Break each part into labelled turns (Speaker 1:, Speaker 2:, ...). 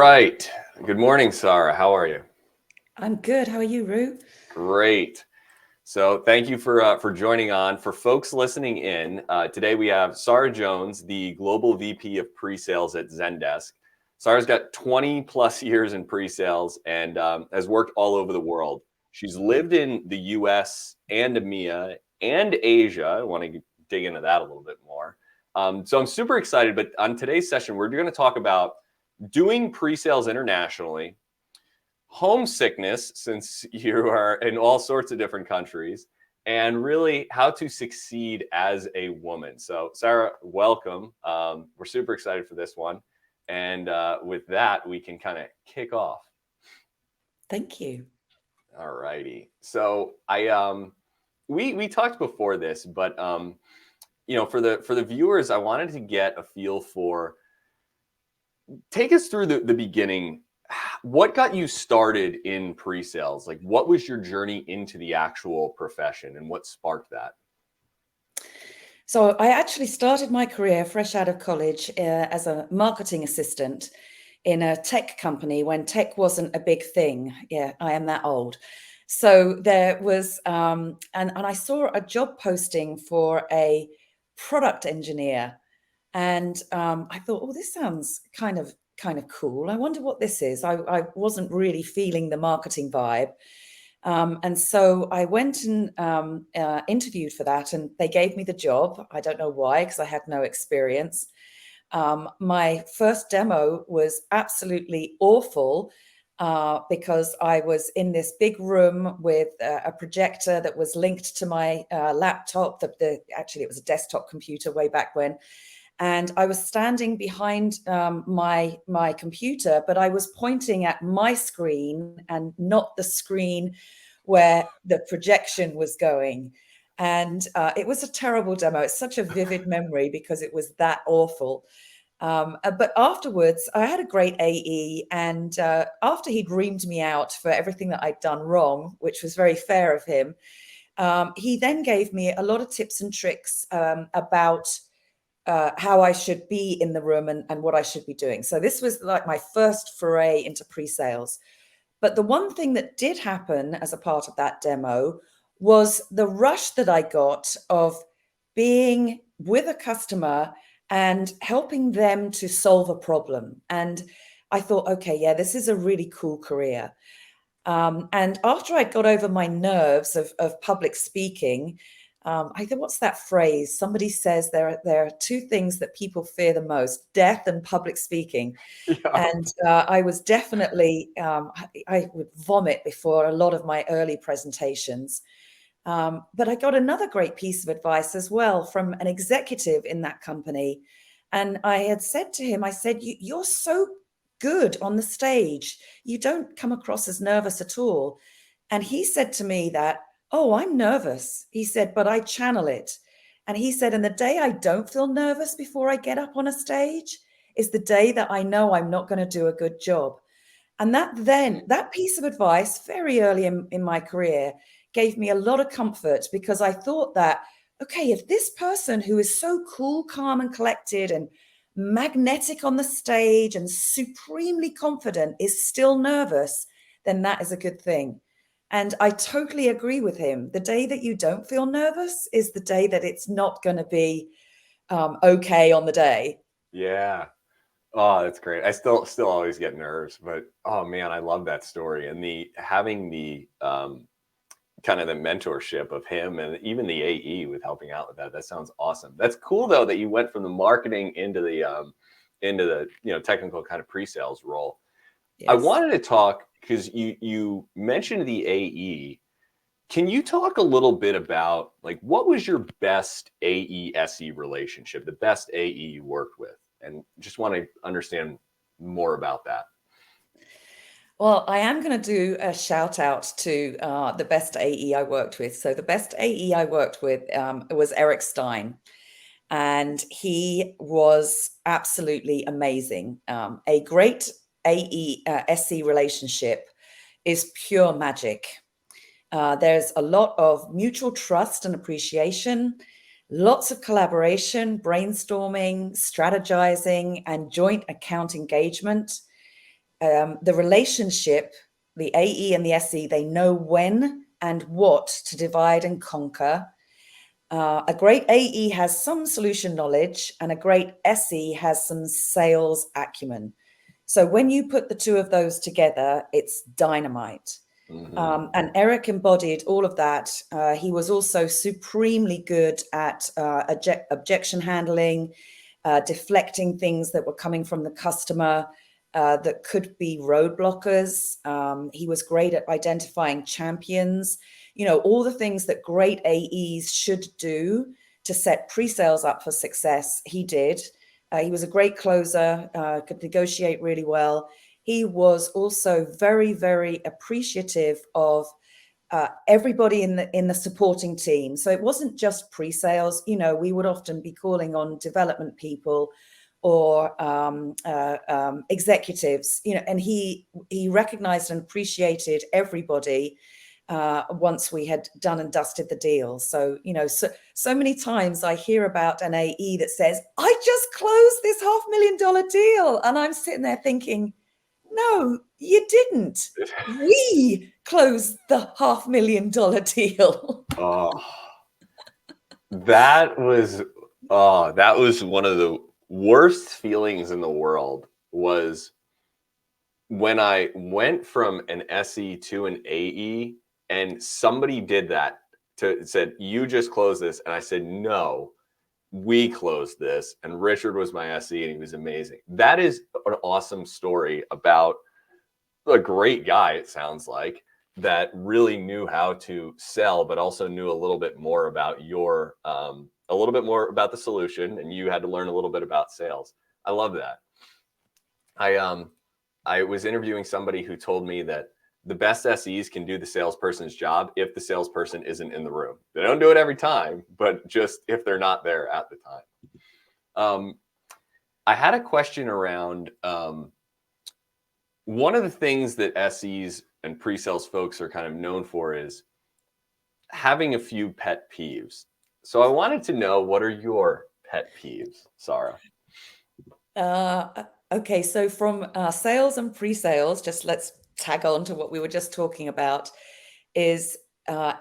Speaker 1: right. Good morning, Sara. How are you?
Speaker 2: I'm good. How are you, Rue?
Speaker 1: Great. So thank you for joining on. For folks listening in, today we have Sara Jones, the Global VP of Presales at Zendesk. Sara's got 20 plus years in presales and has worked all over the world. She's lived in the US and EMEA and Asia. I want to dig into that a little bit more. So I'm super excited, but on today's session, we're going to talk about doing presales internationally, homesickness, since you are in all sorts of different countries, and really how to succeed as a woman. So, Sara, welcome. We're super excited for this one. And with that, we can kind of kick off.
Speaker 2: Thank you.
Speaker 1: All righty. So we talked before this, but for the viewers, I wanted to get a feel for, take us through the beginning. What got you started in pre-sales? Like, what was your journey into the actual profession and what sparked that?
Speaker 2: So I actually started my career fresh out of college as a marketing assistant in a tech company when tech wasn't a big thing. Yeah, I am that old. So there was, and I saw a job posting for a product engineer, and I thought, oh, this sounds kind of cool. I wonder what this is. I wasn't really feeling the marketing vibe. And so I went and interviewed for that, and they gave me the job. I don't know why, because I had no experience. My first demo was absolutely awful because I was in this big room with a projector that was linked to my laptop. Actually, it was a desktop computer way back when. And I was standing behind my computer, but I was pointing at my screen and not the screen where the projection was going. And it was a terrible demo. It's such a vivid memory because it was that awful. But afterwards, I had a great AE. And after he'd reamed me out for everything that I'd done wrong, which was very fair of him, he then gave me a lot of tips and tricks about how I should be in the room and what I should be doing. So this was like my first foray into pre-sales. But the one thing that did happen as a part of that demo was the rush that I got of being with a customer and helping them to solve a problem. And I thought, okay, yeah, this is a really cool career. And after I'd got over my nerves of public speaking, I thought, what's that phrase? Somebody says there are two things that people fear the most: death and public speaking.
Speaker 1: Yeah.
Speaker 2: And I was definitely, I would vomit before a lot of my early presentations. But I got another great piece of advice as well from an executive in that company. And I had said to him, I said, you're so good on the stage. You don't come across as nervous at all. And he said to me that, oh, I'm nervous. He said, but I channel it. And he said, and the day I don't feel nervous before I get up on a stage is the day that I know I'm not going to do a good job. And that piece of advice very early in my career gave me a lot of comfort, because I thought that, okay, if this person who is so cool, calm and collected and magnetic on the stage and supremely confident is still nervous, then that is a good thing. And I totally agree with him. The day that you don't feel nervous is the day that it's not going to be okay on the day.
Speaker 1: Yeah. Oh, that's great. I still always get nerves, but oh man, I love that story. And having the kind of the mentorship of him and even the AE with helping out with that. That sounds awesome. That's cool though that you went from the marketing into the technical kind of pre-sales role. I
Speaker 2: Yes.
Speaker 1: wanted to talk because you mentioned the AE. Can you talk a little bit about, like, what was your best AE SE relationship, the best AE you worked with? And just want to understand more about that.
Speaker 2: Well, I am going to do a shout out to the best AE I worked with. So the best AE I worked with was Eric Stein, and he was absolutely amazing. A great AE SE relationship is pure magic. There's a lot of mutual trust and appreciation, lots of collaboration, brainstorming, strategizing, and joint account engagement. the relationship, the AE and the SE, they know when and what to divide and conquer. A great AE has some solution knowledge and a great SE has some sales acumen. So when you put the two of those together, it's dynamite.
Speaker 1: Mm-hmm.
Speaker 2: And Eric embodied all of that. He was also supremely good at objection handling, deflecting things that were coming from the customer that could be roadblockers. He was great at identifying champions, all the things that great AEs should do to set pre-sales up for success. He did. He was a great closer, could negotiate really well. He was also very, very appreciative of everybody in the supporting team. So it wasn't just pre-sales. We would often be calling on development people or executives. And he recognized and appreciated everybody once we had done and dusted the deal. So, so many times I hear about an AE that says, I just closed this $500,000 deal. And I'm sitting there thinking, no, you didn't. We closed the $500,000 deal.
Speaker 1: That was one of the worst feelings in the world, was when I went from an SE to an AE and somebody did that, said, you just closed this. And I said, no, we closed this. And Richard was my SE and he was amazing. That is an awesome story about a great guy, it sounds like, that really knew how to sell, but also knew a little bit more about a little bit more about the solution, and you had to learn a little bit about sales. I love that. I was interviewing somebody who told me that the best SEs can do the salesperson's job if the salesperson isn't in the room. They don't do it every time, but just if they're not there at the time. I had a question around one of the things that SEs and pre-sales folks are kind of known for is having a few pet peeves. So I wanted to know, what are your pet peeves, Sara?
Speaker 2: Okay, so from sales and pre-sales, just let's tag on to what we were just talking about, is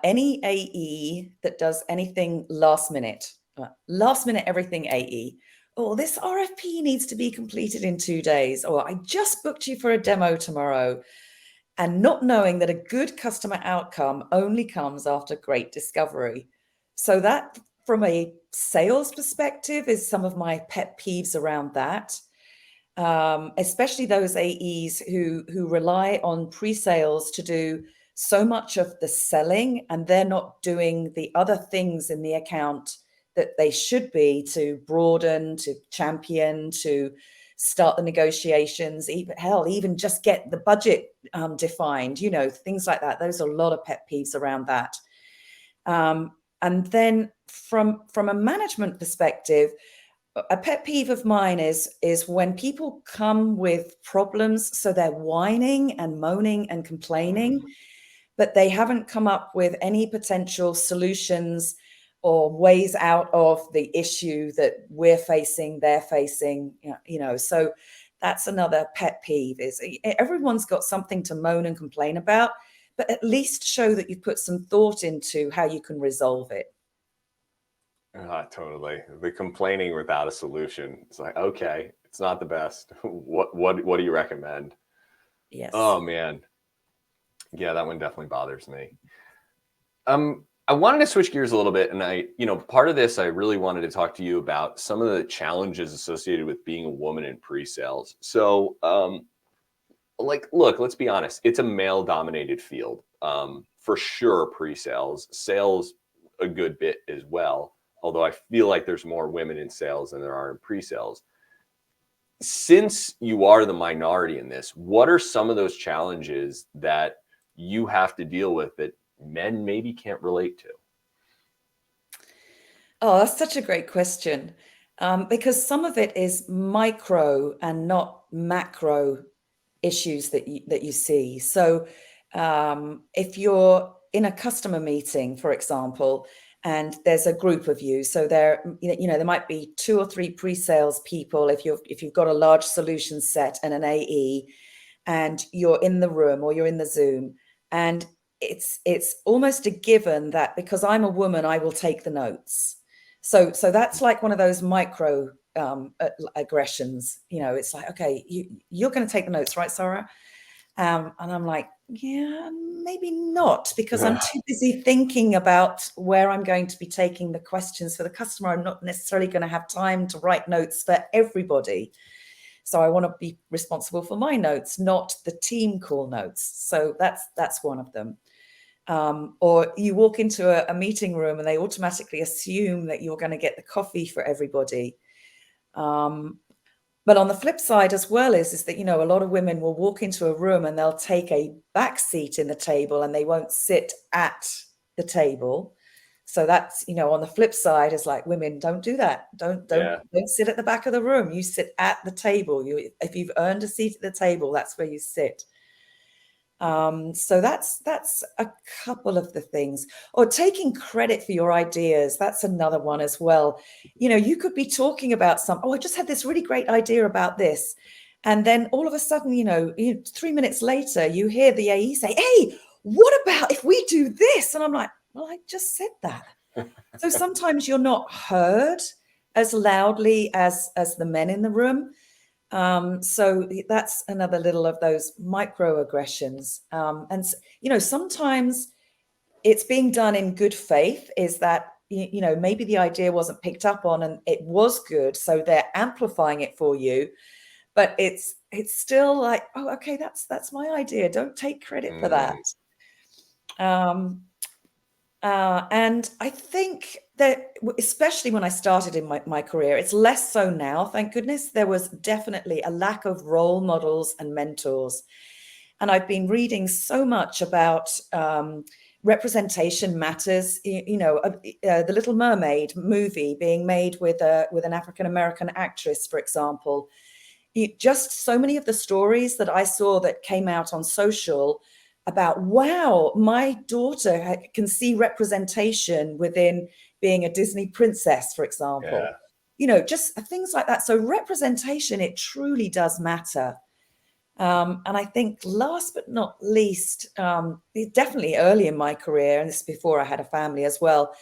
Speaker 2: any AE that does anything last minute everything AE. Oh, this RFP needs to be completed in 2 days, or I just booked you for a demo tomorrow, and not knowing that a good customer outcome only comes after great discovery. So that, from a sales perspective, is some of my pet peeves around that. Especially those AEs who rely on pre-sales to do so much of the selling, and they're not doing the other things in the account that they should be, to broaden, to champion, to start the negotiations, even just get the budget defined, things like that. Those are a lot of pet peeves around that. And then from a management perspective, a pet peeve of mine is when people come with problems, so they're whining and moaning and complaining, but they haven't come up with any potential solutions or ways out of the issue that we're facing, they're facing, so that's another pet peeve. Is everyone's got something to moan and complain about, but at least show that you've put some thought into how you can resolve it.
Speaker 1: Totally. The complaining without a solution. It's like, okay, it's not the best. What do you recommend?
Speaker 2: Yes.
Speaker 1: Oh man. Yeah, that one definitely bothers me. I wanted to switch gears a little bit, and part of this, I really wanted to talk to you about some of the challenges associated with being a woman in pre-sales. So, look, let's be honest. It's a male-dominated field, for sure. Pre-sales, sales, a good bit as well. Although I feel like there's more women in sales than there are in pre-sales. Since you are the minority in this, what are some of those challenges that you have to deal with that men maybe can't relate to?
Speaker 2: Oh, that's such a great question. Because some of it is micro and not macro issues that you see. So if you're in a customer meeting, for example, and there's a group of you, so there might be 2 or 3 pre-sales people if you've got a large solution set and an AE, and you're in the room or you're in the Zoom, and it's almost a given that because I'm a woman, I will take the notes. So that's like one of those micro aggressions. It's like, okay, you're going to take the notes, right, Sarah? And I'm like, yeah, maybe not, because I'm too busy thinking about where I'm going to be taking the questions for the customer. I'm not necessarily going to have time to write notes for everybody. So I want to be responsible for my notes, not the team call notes. So that's one of them. Or you walk into a meeting room and they automatically assume that you're going to get the coffee for everybody. But on the flip side as well is that, a lot of women will walk into a room and they'll take a back seat in the table and they won't sit at the table. So that's, on the flip side is like, women, don't do that. Don't sit at the back of the room. You sit at the table. If you've earned a seat at the table, that's where you sit. So that's a couple of the things. Or taking credit for your ideas. That's another one as well. You could be talking about I just had this really great idea about this. And then all of a sudden, 3 minutes later, you hear the AE say, hey, what about if we do this? And I'm like, well, I just said that. So sometimes you're not heard as loudly as the men in the room. So that's another little of those microaggressions. And, sometimes it's being done in good faith, is that, maybe the idea wasn't picked up on and it was good. So they're amplifying it for you, but it's still like, oh, okay, that's my idea. Don't take credit for that. And I think that, especially when I started in my career, it's less so now, thank goodness. There was definitely a lack of role models and mentors. And I've been reading so much about representation matters. The Little Mermaid movie being made with an African-American actress, for example. Just so many of the stories that I saw that came out on social about, wow, my daughter can see representation within being a Disney princess, for example.
Speaker 1: Yeah.
Speaker 2: Just things like that. So representation, it truly does matter. And I think last but not least, definitely early in my career, and this is before I had a family as well,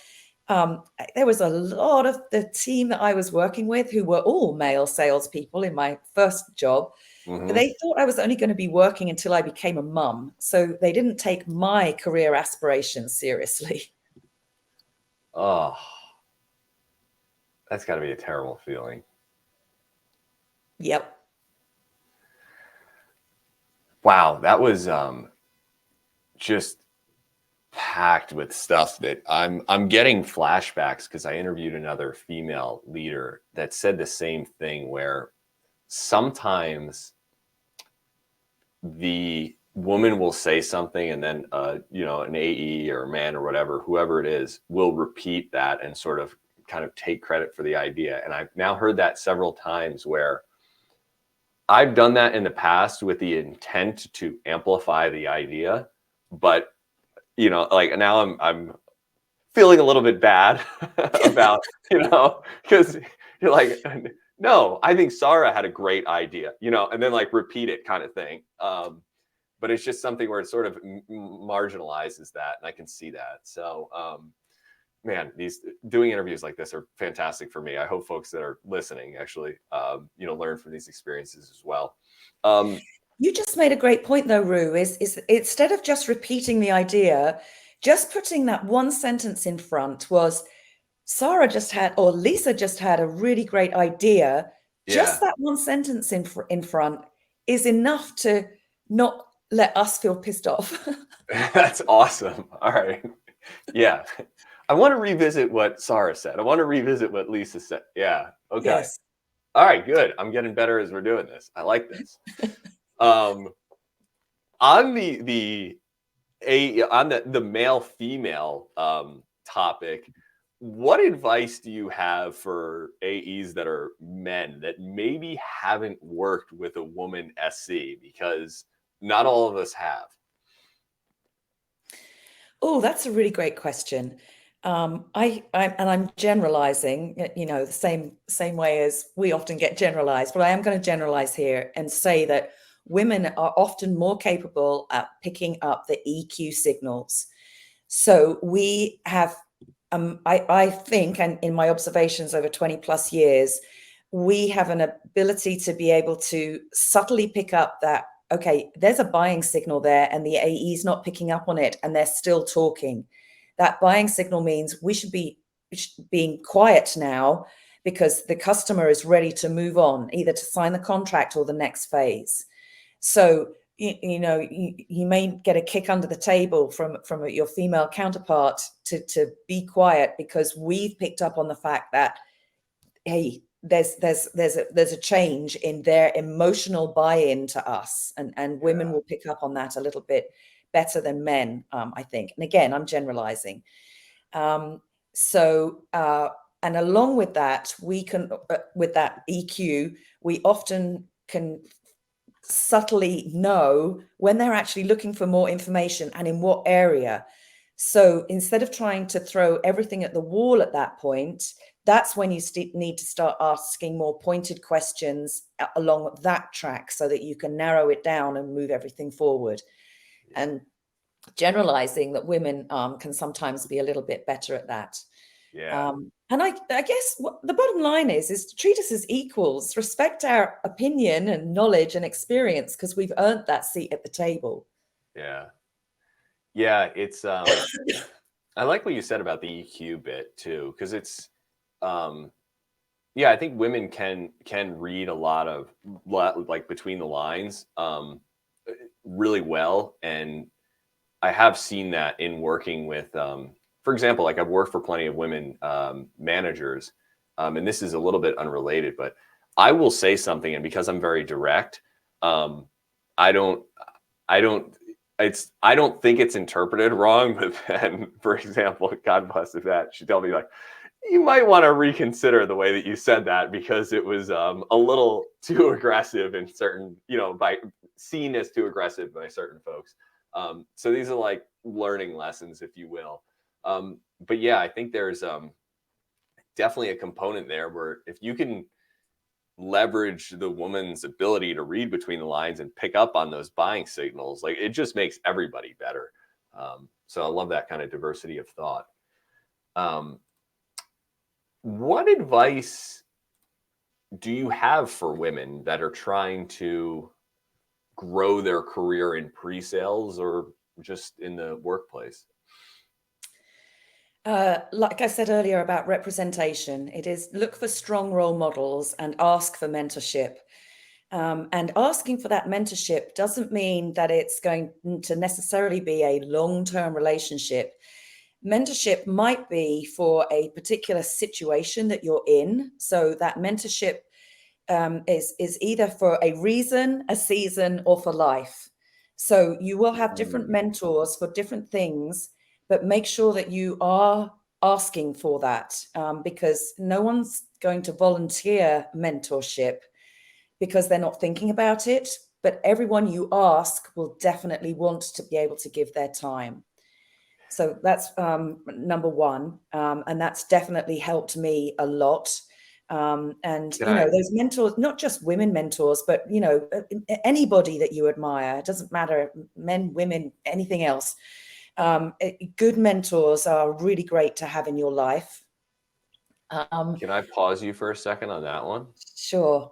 Speaker 2: there was a lot of the team that I was working with who were all male salespeople in my first job.
Speaker 1: Mm-hmm.
Speaker 2: They thought I was only going to be working until I became a mum. So they didn't take my career aspirations seriously.
Speaker 1: Oh, that's got to be a terrible feeling.
Speaker 2: Yep.
Speaker 1: Wow, that was just packed with stuff that I'm getting flashbacks, because I interviewed another female leader that said the same thing, where sometimes the woman will say something and then an AE or a man or whatever, whoever it is, will repeat that and sort of kind of take credit for the idea. And I've now heard that several times, where I've done that in the past with the intent to amplify the idea, but like now I'm feeling a little bit bad about, because you're like, no, I think Sara had a great idea, and then like repeat it kind of thing. But it's just something where it sort of marginalizes that, and I can see that. So, man, these doing interviews like this are fantastic for me. I hope folks that are listening actually, learn from these experiences as well.
Speaker 2: You just made a great point though, Rue, is instead of just repeating the idea, just putting that one sentence in front was, Sara just had, or Lisa just had a really great idea.
Speaker 1: Yeah.
Speaker 2: Just that one sentence in front is enough to not let us feel pissed off.
Speaker 1: That's awesome. All right. Yeah. I want to revisit what Sara said. I want to revisit what Lisa said. Yeah. Okay.
Speaker 2: Yes.
Speaker 1: All right, good. I'm getting better as we're doing this. I like this. On the male female topic, what advice do you have for AEs that are men that maybe haven't worked with a woman SC? Because not all of us have.
Speaker 2: Oh, that's a really great question. I'm generalizing, the same way as we often get generalized, but I am going to generalize here and say that women are often more capable at picking up the EQ signals. So we have, I think, and in my observations over 20 plus years, we have an ability to be able to subtly pick up that, okay, there's a buying signal there and the AE is not picking up on it and they're still talking. That buying signal means we should be being quiet now because the customer is ready to move on, either to sign the contract or the next phase. So, you know, you may get a kick under the table from your female counterpart to be quiet because we've picked up on the fact that, hey, there's a change in their emotional buy-in to us, and women will pick up on that a little bit better than men, I think. And again, I'm generalizing. And along with that, we can, with that EQ, we often can subtly know when they're actually looking for more information and in what area. So instead of trying to throw everything at the wall at that point, that's when you need to start asking more pointed questions along that track so that you can narrow it down and move everything forward. And generalizing that women can sometimes be a little bit better at that.
Speaker 1: Yeah.
Speaker 2: And I guess what the bottom line is to treat us as equals, respect our opinion and knowledge and experience because we've earned that seat at the table.
Speaker 1: Yeah. Yeah. It's, I like what you said about the EQ bit too, because it's, yeah, I think women can read a lot of like between the lines really well. And I have seen that in working with, for example, like I've worked for plenty of women managers, and this is a little bit unrelated, but I will say something, and because I'm very direct, I don't think it's interpreted wrong. But then, for example, God bless that, she'd tell me like, you might want to reconsider the way that you said that because it was a little too aggressive in certain, by seen as too aggressive by certain folks. So these are like learning lessons, if you will. But yeah, I think there's definitely a component there where if you can leverage the woman's ability to read between the lines and pick up on those buying signals, like it just makes everybody better. So I love that kind of diversity of thought. What advice do you have for women that are trying to grow their career in pre-sales or just in the workplace?
Speaker 2: Like I said earlier about representation, it is look for strong role models and ask for mentorship. And asking for that mentorship doesn't mean that it's going to necessarily be a long-term relationship. Mentorship might be for a particular situation that you're in. So that mentorship is either for a reason, a season, or for life. So you will have different mentors for different things, but make sure that you are asking for that because no one's going to volunteer mentorship because they're not thinking about it. But everyone you ask will definitely want to be able to give their time. So that's number one. And that's definitely helped me a lot. And, those mentors, not just women mentors, but, anybody that you admire, it doesn't matter, men, women, anything else. Good mentors are really great to have in your life.
Speaker 1: Can I pause you for a second on that one?
Speaker 2: Sure.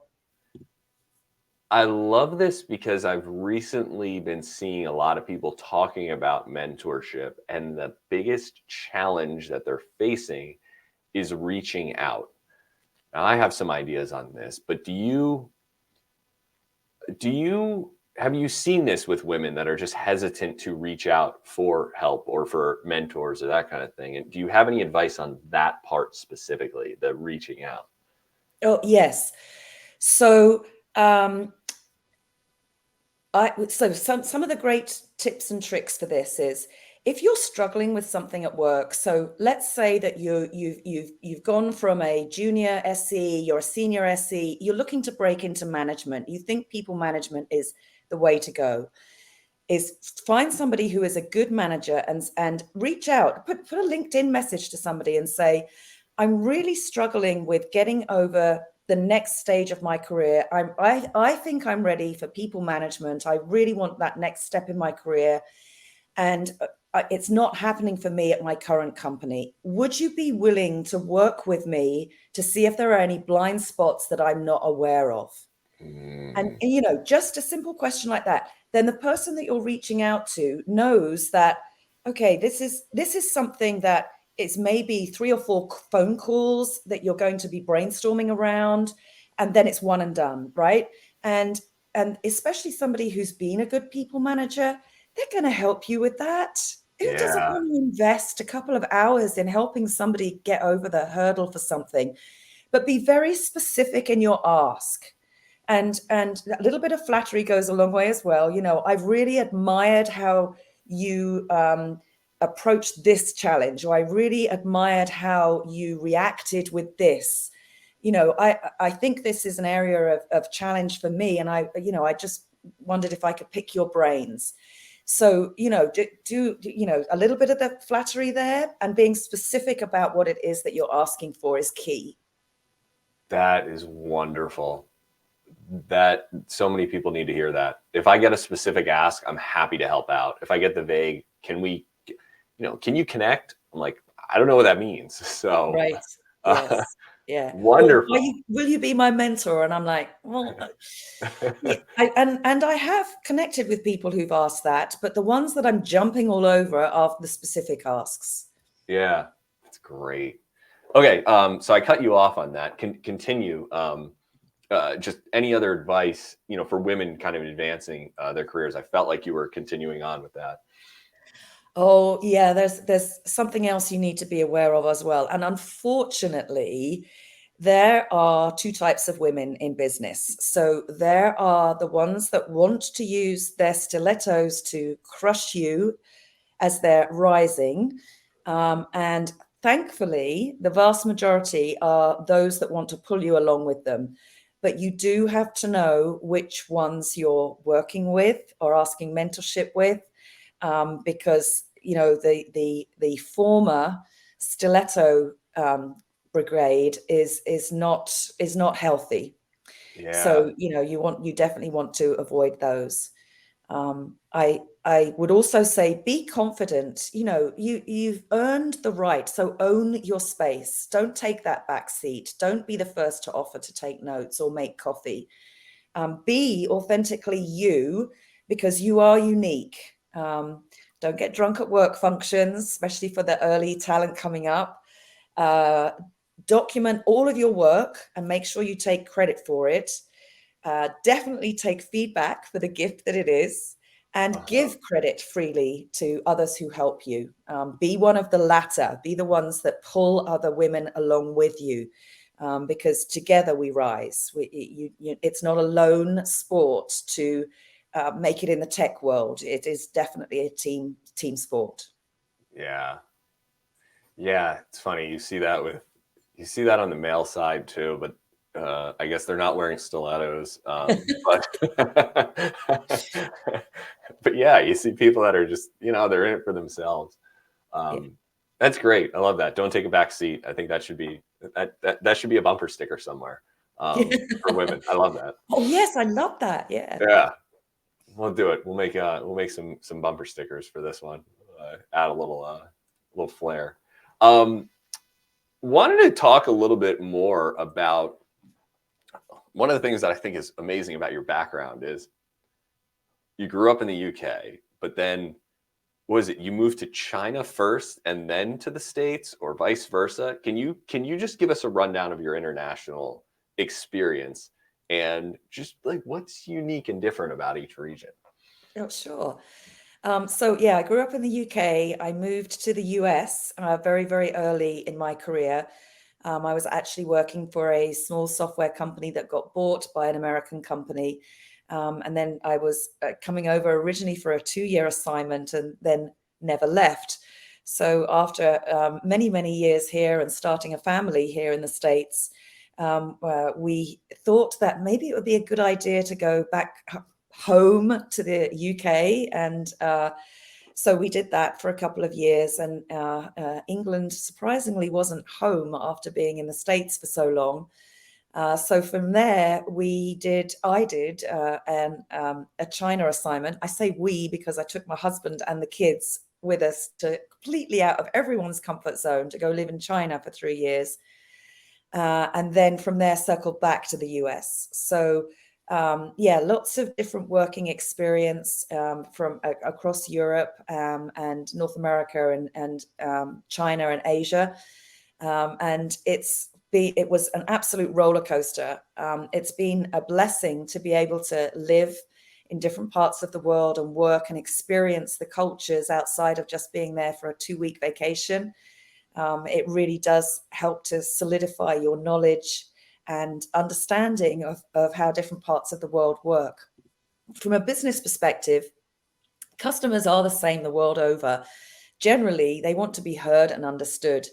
Speaker 1: I love this because I've recently been seeing a lot of people talking about mentorship, and the biggest challenge that they're facing is reaching out. Now, I have some ideas on this, but have you seen this with women that are just hesitant to reach out for help or for mentors or that kind of thing? And do you have any advice on that part specifically, the reaching out?
Speaker 2: Oh, yes. So, some of the great tips and tricks for this is if you're struggling with something at work. So let's say that you've gone from a junior SE, you're a senior SE, you're looking to break into management. You think people management is the way to go. Is find somebody who is a good manager and reach out, put a LinkedIn message to somebody and say, I'm really struggling with getting over the next stage of my career. I think I'm ready for people management. I really want that next step in my career. And it's not happening for me at my current company. Would you be willing to work with me to see if there are any blind spots that I'm not aware of? And, you know, just a simple question like that, then the person that you're reaching out to knows that, okay, this is something that it's maybe 3 or 4 phone calls that you're going to be brainstorming around, and then it's one and done, right? And especially somebody who's been a good people manager, they're going to help you with that. Who doesn't
Speaker 1: Yeah.
Speaker 2: want to invest a couple of hours in helping somebody get over the hurdle for something? But be very specific in your ask. And a little bit of flattery goes a long way as well. You know, I've really admired how you approached this challenge, or I really admired how you reacted with this. You know, I think this is an area of challenge for me, and I just wondered if I could pick your brains. So, you know, do you know, a little bit of the flattery there, and being specific about what it is that you're asking for is key.
Speaker 1: That is wonderful. That so many people need to hear that. If I get a specific ask, I'm happy to help out. If I get the vague, can you connect? I'm like, I don't know what that means. So
Speaker 2: Right. Yes. Yeah. Or
Speaker 1: wonderful.
Speaker 2: will you be my mentor? And I'm like, well, yeah, and I have connected with people who've asked that, but the ones that I'm jumping all over are the specific asks.
Speaker 1: Yeah, that's great. Okay, so I cut you off on that. Continue. Just any other advice, for women kind of advancing their careers. I felt like you were continuing on with that.
Speaker 2: Oh, yeah, there's something else you need to be aware of as well. And unfortunately, there are 2 types of women in business. So there are the ones that want to use their stilettos to crush you as they're rising. And thankfully, the vast majority are those that want to pull you along with them. But you do have to know which ones you're working with or asking mentorship with, because you know the former stiletto brigade is not healthy.
Speaker 1: Yeah.
Speaker 2: So you know you definitely want to avoid those. I would also say be confident. You know, you've earned the right, so own your space. Don't take that back seat. Don't be the first to offer to take notes or make coffee. Be authentically you, because you are unique. Don't get drunk at work functions, especially for the early talent coming up. Document all of your work and make sure you take credit for it. Definitely take feedback for the gift that it is, and give credit freely to others who help you. Be one of the latter. Be the ones that pull other women along with you, because together we rise. It's not a lone sport to make it in the tech world. It is definitely a team sport.
Speaker 1: Yeah. Yeah. It's funny. You see that on the male side too, but I guess they're not wearing stilettos. But but yeah, you see people that are just, they're in it for themselves.
Speaker 2: Yeah.
Speaker 1: That's great. I love that. Don't take a back seat. I think that should be that should be a bumper sticker somewhere, for women. I love that.
Speaker 2: Oh yes, I love that. Yeah.
Speaker 1: Yeah, we'll do it. We'll make some bumper stickers for this one. Add a little flair. Um, Wanted to talk a little bit more about one of the things that I think is amazing about your background is you grew up in the UK, but then was it you moved to China first and then to the States, or vice versa? Can you just give us a rundown of your international experience and just like what's unique and different about each region?
Speaker 2: Oh, sure. So yeah, I grew up in the UK. I moved to the US very, very early in my career. I was actually working for a small software company that got bought by an American company. And then I was coming over originally for a 2-year assignment and then never left. So after many, many years here and starting a family here in the States, we thought that maybe it would be a good idea to go back home to the UK. And so we did that for a couple of years. And England surprisingly wasn't home after being in the States for so long. So from there, I did a China assignment. I say we because I took my husband and the kids with us to completely out of everyone's comfort zone to go live in China for 3 years. And then from there, circled back to the US. So yeah, lots of different working experience from across Europe and North America and China and Asia. And it was an absolute roller coaster. It's been a blessing to be able to live in different parts of the world and work and experience the cultures outside of just being there for a 2-week vacation. It really does help to solidify your knowledge and understanding of how different parts of the world work. From a business perspective, customers are the same the world over. Generally, they want to be heard and understood,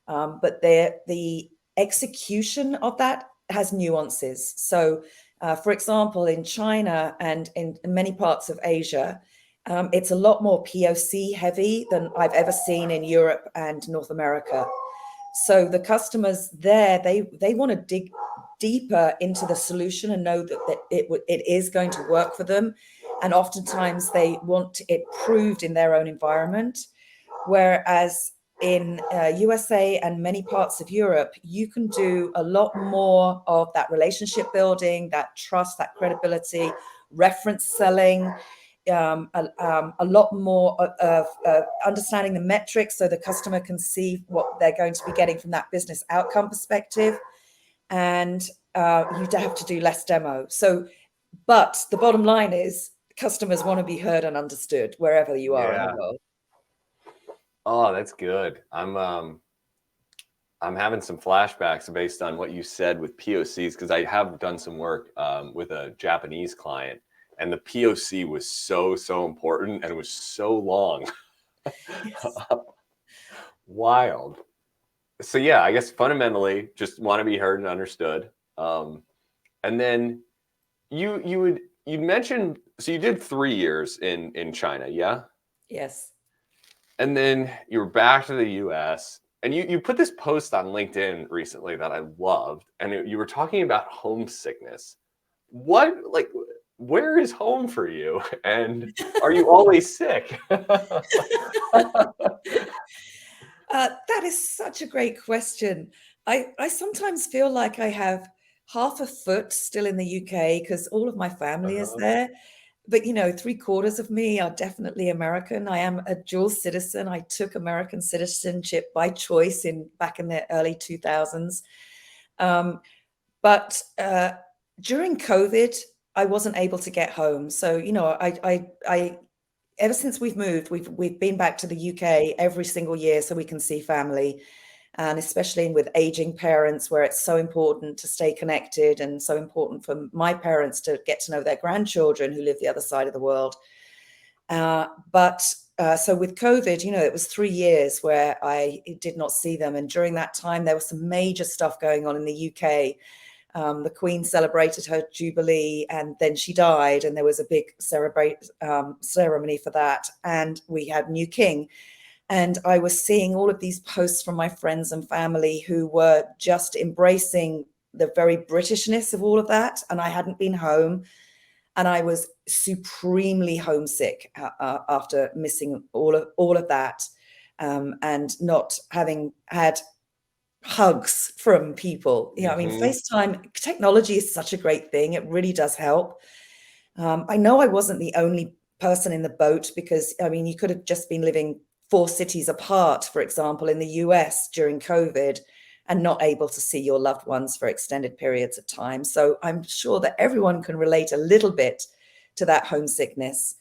Speaker 2: but the execution of that has nuances. So, for example, in China and in many parts of Asia, it's a lot more POC heavy than I've ever seen in Europe and North America. So the customers there, they want to dig deeper into the solution and know that it is going to work for them. And oftentimes they want it proved in their own environment. Whereas in USA and many parts of Europe, you can do a lot more of that relationship building, that trust, that credibility, reference selling, a lot more of understanding the metrics so the customer can see what they're going to be getting from that business outcome perspective. And you have to do less demo. So, but the bottom line is customers want to be heard and understood wherever you are in the world.
Speaker 1: Oh, that's good. I'm having some flashbacks based on what you said with POCs, because I have done some work with a Japanese client, and the POC was so important, and it was so long.
Speaker 2: Yes.
Speaker 1: Wild. So yeah, I guess fundamentally just want to be heard and understood. And then you mentioned, so you did 3 years in China, yeah?
Speaker 2: Yes.
Speaker 1: And then you were back to the US, and you put this post on LinkedIn recently that I loved, and you were talking about homesickness. Where is home for you? And are you always sick?
Speaker 2: That is such a great question. I sometimes feel like I have half a foot still in the UK because all of my family is there. But, 3/4 of me are definitely American. I am a dual citizen. I took American citizenship by choice back in the early 2000s. But during COVID, I wasn't able to get home. So, I ever since we've moved, we've been back to the UK every single year so we can see family, and especially with aging parents, where it's so important to stay connected and so important for my parents to get to know their grandchildren who live the other side of the world. So with COVID, it was 3 years where I did not see them, and during that time there was some major stuff going on in the UK. The Queen celebrated her Jubilee, and then she died, and there was a big ceremony for that. And we had new king. And I was seeing all of these posts from my friends and family who were just embracing the very Britishness of all of that. And I hadn't been home. And I was supremely homesick after missing all of that, and not having had hugs from people. I mean, FaceTime technology is such a great thing. It really does help. I know I wasn't the only person in the boat, because, I mean, you could have just been living 4 cities apart, for example, in the US during COVID, and not able to see your loved ones for extended periods of time. So I'm sure that everyone can relate a little bit to that homesickness.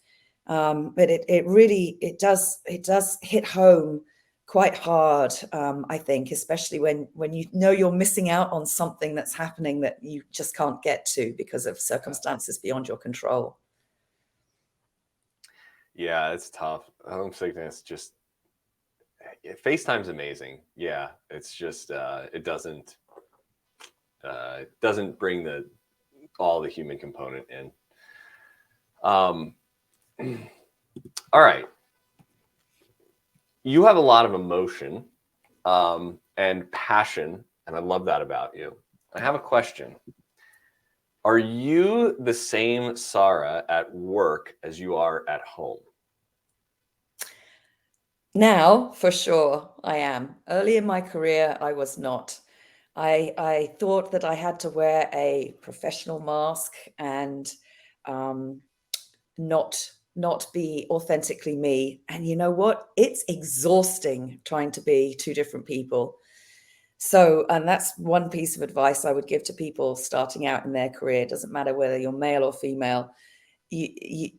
Speaker 2: But it does hit home quite hard, I think, especially when you know you're missing out on something that's happening that you just can't get to because of circumstances beyond your control.
Speaker 1: Yeah, it's tough. Homesickness, just FaceTime's amazing. Yeah, it's just it doesn't bring all the human component in. All right. You have a lot of emotion and passion, and I love that about you. I have a question. Are you the same Sara at work as you are at home?
Speaker 2: Now, for sure, I am. Early in my career, I was not. I thought that I had to wear a professional mask and um, not be authentically me. And you know what? It's exhausting trying to be two different people. So, and that's one piece of advice I would give to people starting out in their career. It doesn't matter whether you're male or female. You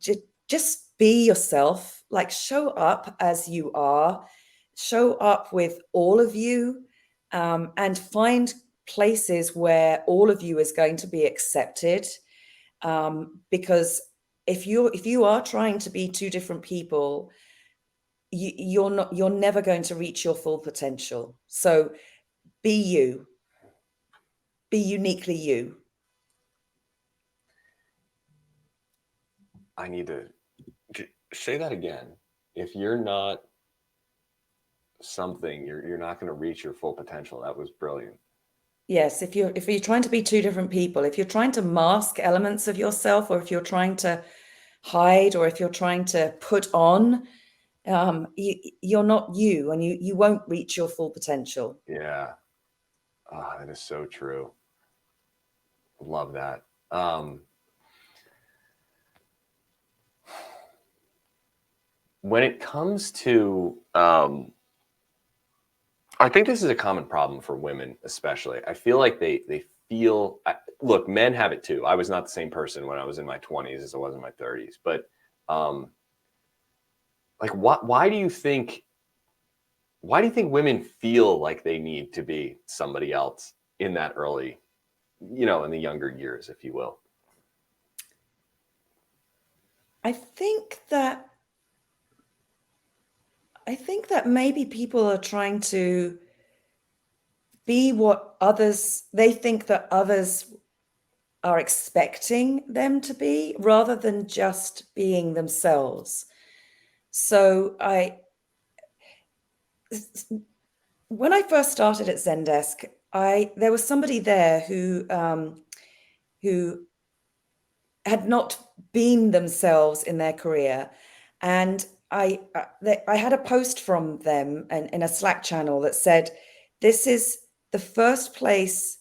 Speaker 2: just be yourself, like show up as you are, show up with all of you, and find places where all of you is going to be accepted. Because if you are trying to be two different people, you're never going to reach your full potential. So be you, be uniquely you.
Speaker 1: I need to say that again. If you're not something, you're not going to reach your full potential. That was brilliant.
Speaker 2: Yes, if you're trying to be two different people, if you're trying to mask elements of yourself, or if you're trying to hide, or if you're trying to put on, you're not you, and you won't reach your full potential.
Speaker 1: Yeah. Oh, that is so true. Love that. When it comes to, I think this is a common problem for women, especially. I feel like they feel, look, men have it too. I was not the same person when I was in my 20s as I was in my 30s. But like, why do you think women feel like they need to be somebody else in that early, in the younger years, if you will?
Speaker 2: I think that maybe people are trying to be what they think that others are expecting them to be, rather than just being themselves. So when I first started at Zendesk, there was somebody there who had not been themselves in their career, and I had a post from them in a Slack channel that said, "This is the first place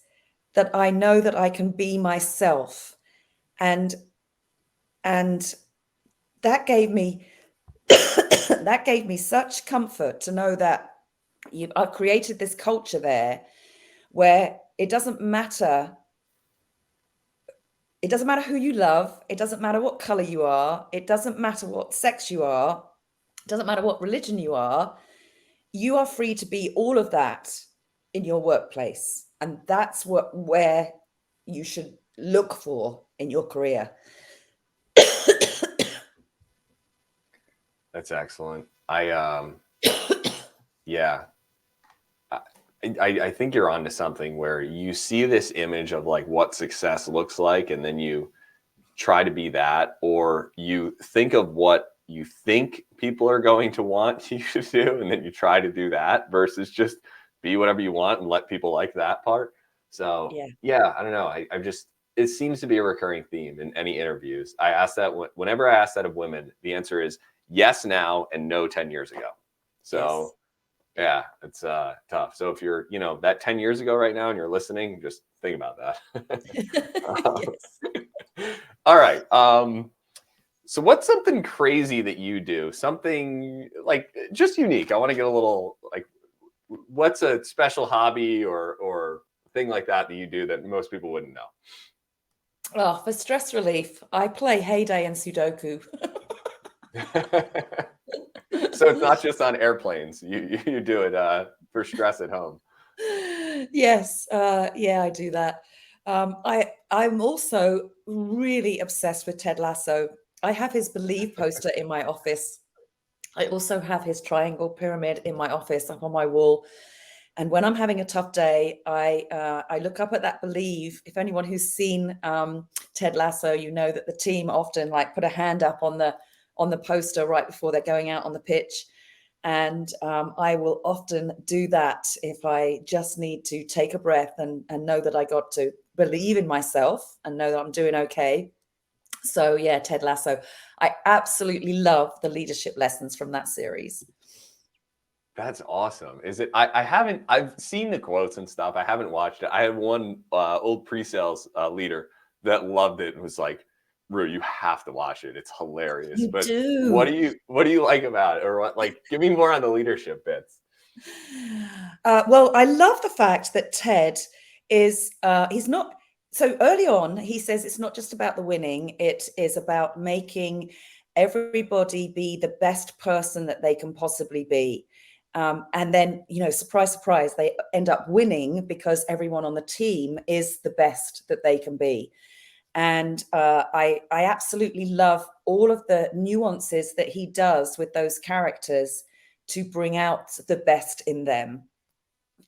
Speaker 2: that I know that I can be myself," and that gave me such comfort to know that I've created this culture there where it doesn't matter who you love, it doesn't matter what color you are, it doesn't matter what sex you are, it doesn't matter what religion you are free to be all of that in your workplace, and that's where you should look for in your career.
Speaker 1: That's excellent. Yeah, I think you're onto something where you see this image of like what success looks like, and then you try to be that, or you think of what you think people are going to want you to do, and then you try to do that versus just be whatever you want and let people like that part. So yeah, I don't know. It seems to be a recurring theme in any interviews. I ask that whenever I ask that of women, the answer is yes now and no 10 years ago. So yeah, it's tough. So if you're, that 10 years ago right now and you're listening, just think about that.
Speaker 2: Yes.
Speaker 1: All right. So what's something crazy that you do? Something like just unique. I want to get a little like, what's a special hobby or thing like that you do that most people wouldn't know?
Speaker 2: Well, for stress relief, I play Heyday and Sudoku.
Speaker 1: So it's not just on airplanes. You do it for stress at home.
Speaker 2: Yes, yeah, I do that. I'm also really obsessed with Ted Lasso. I have his Believe poster in my office. I also have his triangle pyramid in my office up on my wall. And when I'm having a tough day, I look up at that Believe. If anyone who's seen Ted Lasso, you know that the team often like put a hand up on the poster right before they're going out on the pitch. And I will often do that if I just need to take a breath and know that I got to believe in myself and know that I'm doing okay. So yeah, Ted Lasso. I absolutely love the leadership lessons from that series.
Speaker 1: That's awesome. Is it? I've seen the quotes and stuff. I haven't watched it. I had one old pre-sales leader that loved it and was like, Rue, you have to watch it. It's hilarious.
Speaker 2: You
Speaker 1: But
Speaker 2: do.
Speaker 1: what do you like about it? Or what, like, give me more on the leadership bits.
Speaker 2: Well, I love the fact that Ted is, he's not, so early on, he says it's not just about the winning, it is about making everybody be the best person that they can possibly be. And then, surprise, surprise, they end up winning because everyone on the team is the best that they can be. And I absolutely love all of the nuances that he does with those characters to bring out the best in them.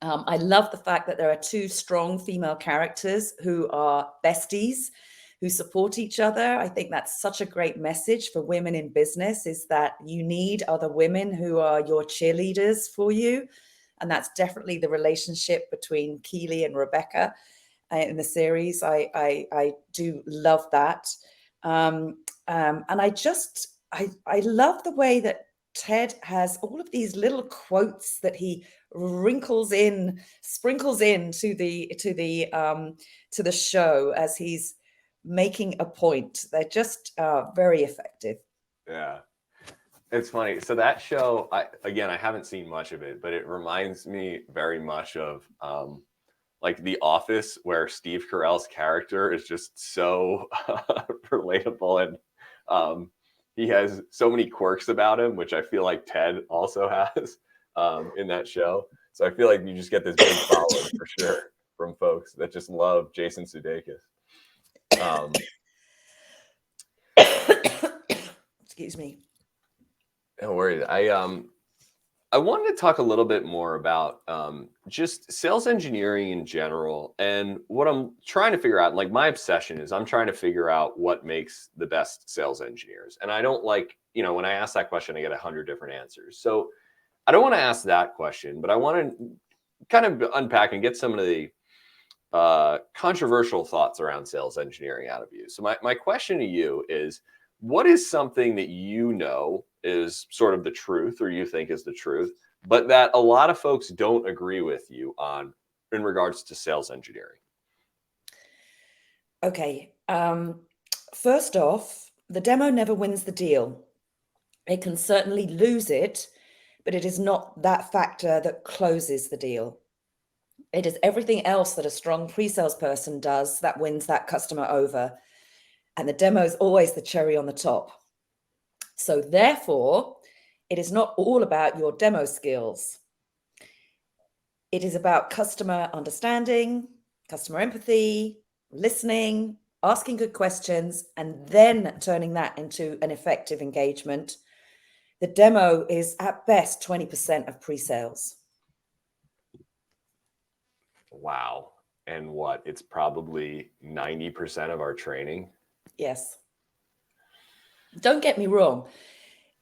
Speaker 2: I love the fact that there are two strong female characters who are besties, who support each other. I think that's such a great message for women in business, is that you need other women who are your cheerleaders for you. And that's definitely the relationship between Keely and Rebecca in the series. I do love that. And I love the way that Ted has all of these little quotes that he sprinkles in to the show as he's making a point. They're just very effective.
Speaker 1: Yeah. It's funny. So that show, I haven't seen much of it, but it reminds me very much of like The Office, where Steve Carell's character is just so relatable, and he has so many quirks about him, which I feel like Ted also has in that show. So I feel like you just get this big following for sure from folks that just love Jason Sudeikis.
Speaker 2: Excuse me.
Speaker 1: No worries. I wanted to talk a little bit more about just sales engineering in general. And what I'm trying to figure out, like my obsession is I'm trying to figure out what makes the best sales engineers. And I don't like, when I ask that question, I get 100 different answers. So I don't want to ask that question, but I want to kind of unpack and get some of the controversial thoughts around sales engineering out of you. So my question to you is, what is something that is sort of the truth, or you think is the truth, but that a lot of folks don't agree with you on in regards to sales engineering?
Speaker 2: Okay. First off, the demo never wins the deal. It can certainly lose it, but it is not that factor that closes the deal. It is everything else that a strong pre-sales person does that wins that customer over. And the demo is always the cherry on the top. So therefore, it is not all about your demo skills. It is about customer understanding, customer empathy, listening, asking good questions, and then turning that into an effective engagement. The demo is at best 20% of pre-sales.
Speaker 1: Wow. And what? It's probably 90% of our training.
Speaker 2: Yes. Don't get me wrong.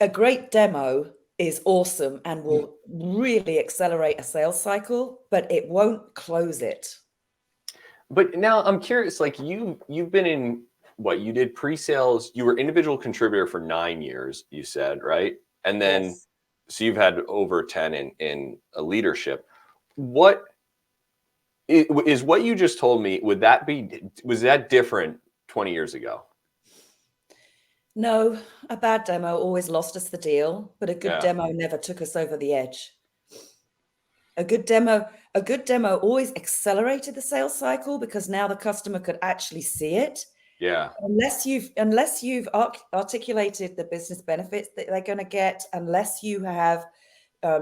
Speaker 2: A great demo is awesome and will really accelerate a sales cycle, but it won't close it.
Speaker 1: But now I'm curious, like you've been in you did pre-sales, you were individual contributor for 9 years, you said, right? And then,
Speaker 2: Yes.
Speaker 1: so you've had over 10 in a leadership. What is what you just told me? Was that different 20 years ago?
Speaker 2: No, a bad demo always lost us the deal, but a good
Speaker 1: Yeah.
Speaker 2: demo never took us over the edge. A good demo always accelerated the sales cycle because now the customer could actually see it.
Speaker 1: Yeah.
Speaker 2: Unless you've articulated the business benefits that they're going to get, unless you have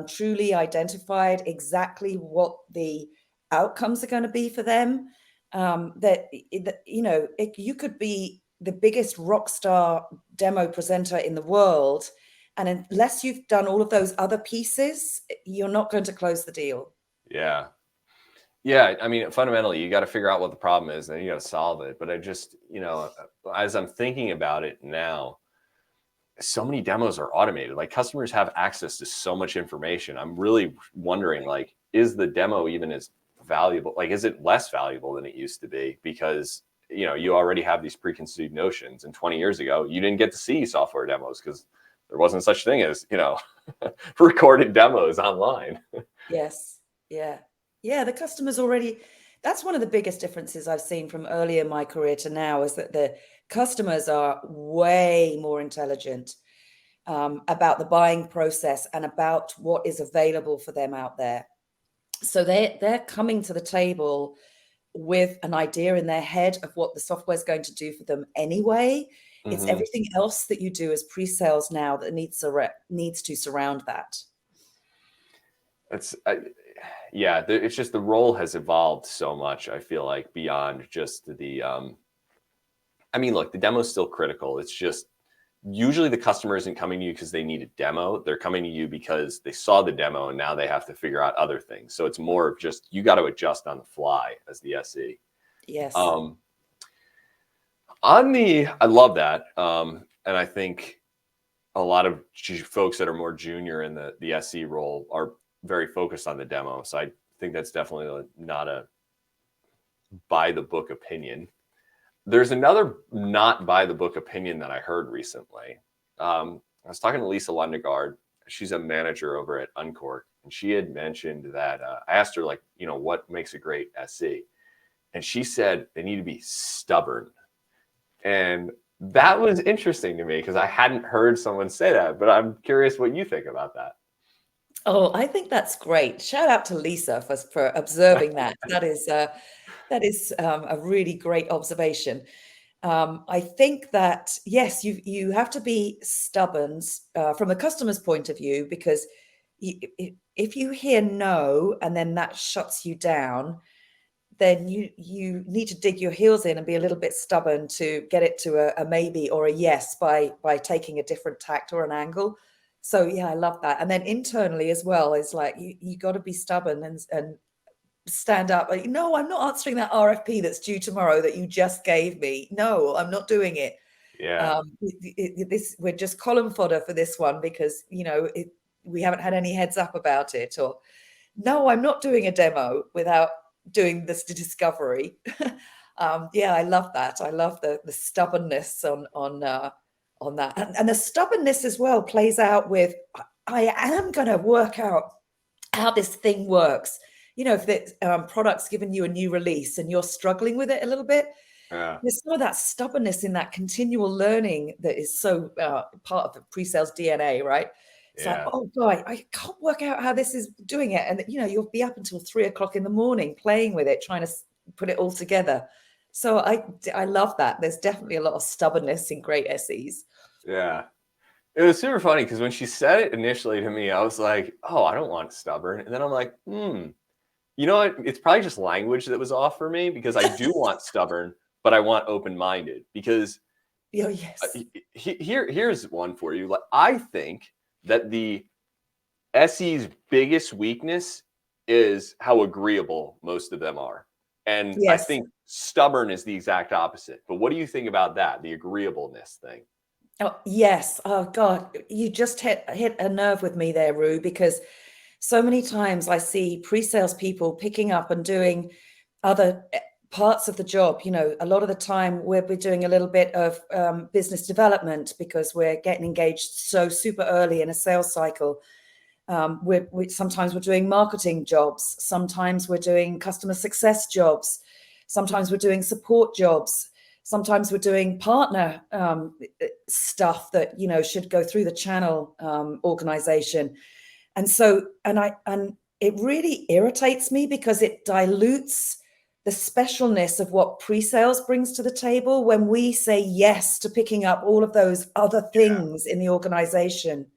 Speaker 2: truly identified exactly what the outcomes are going to be for them, you could be the biggest rock star demo presenter in the world, and unless you've done all of those other pieces, you're not going to close the deal.
Speaker 1: Yeah. Yeah. I mean, fundamentally, you got to figure out what the problem is, and then you got to solve it. But I just, as I'm thinking about it now, so many demos are automated. Like customers have access to so much information. I'm really wondering, like, is the demo even as valuable? Like, is it less valuable than it used to be? Because, you know, you already have these preconceived notions. And 20 years ago, you didn't get to see software demos because there wasn't such thing as, you know, recorded demos online.
Speaker 2: Yes. Yeah. Yeah. The customers already, that's one of the biggest differences I've seen from earlier in my career to now, is that the customers are way more intelligent about the buying process and about what is available for them out there. So they're coming to the table with an idea in their head of what the software is going to do for them anyway. It's
Speaker 1: Mm-hmm.
Speaker 2: everything else that you do as pre-sales now that needs to surround that.
Speaker 1: Yeah, it's just the role has evolved so much. I feel like beyond just the, I mean, look, the demo is still critical. It's just usually the customer isn't coming to you because they need a demo. They're coming to you because they saw the demo and now they have to figure out other things. So it's more of just, you got to adjust on the fly as the SE.
Speaker 2: Yes.
Speaker 1: I love that. And I think a lot of folks that are more junior in the SE role are very focused on the demo. So I think that's definitely not a by the book opinion. There's another not by the book opinion that I heard recently. I was talking to Lisa Lundegaard. She's a manager over at Uncork, and she had mentioned that I asked her, like, you know, what makes a great SE? And she said they need to be stubborn. And that was interesting to me because I hadn't heard someone say that, but I'm curious what you think about that.
Speaker 2: Oh, I think that's great. Shout out to Lisa for observing that. That is a really great observation. I think that, yes, you have to be stubborn from a customer's point of view, because if you hear no and then that shuts you down, then you need to dig your heels in and be a little bit stubborn to get it to a maybe or a yes by taking a different tact or an angle. So yeah, I love that. And then internally as well, is like you got to be stubborn and stand up. Like, no, I'm not answering that RFP that's due tomorrow that you just gave me. No, I'm not doing it.
Speaker 1: Yeah.
Speaker 2: We're just column fodder for this one because, you know, we haven't had any heads up about it. Or no, I'm not doing a demo without doing this discovery. Yeah, I love that. I love the stubbornness on that, and the stubbornness as well plays out with, I am going to work out how this thing works. You know, if the product's given you a new release and you're struggling with it a little bit, there's some of that stubbornness in that continual learning that is so part of the pre-sales DNA, right? It's like, oh God, I can't work out how this is doing it. And, you know, you'll be up until 3 o'clock in the morning playing with it, trying to put it all together. So I love that. There's definitely a lot of stubbornness in great SEs.
Speaker 1: Yeah. It was super funny because when she said it initially to me, I was like, oh, I don't want stubborn. And then I'm like, you know what? It's probably just language that was off for me, because I do want stubborn, but I want open-minded. Because
Speaker 2: yes.
Speaker 1: Here's one for you. Like, I think that the SE's biggest weakness is how agreeable most of them are. And I
Speaker 2: Yes.
Speaker 1: think stubborn is the exact opposite. But what do you think about that, the agreeableness thing?
Speaker 2: Oh, yes. Oh God, you just hit a nerve with me there, Rue, because so many times I see pre-sales people picking up and doing other parts of the job. You know, a lot of the time we're doing a little bit of business development because we're getting engaged so super early in a sales cycle. Sometimes we're doing marketing jobs. Sometimes we're doing customer success jobs. Sometimes we're doing support jobs. Sometimes we're doing partner stuff that, you know, should go through the channel organization. And so, and it really irritates me because it dilutes the specialness of what pre-sales brings to the table when we say yes to picking up all of those other things in the organization.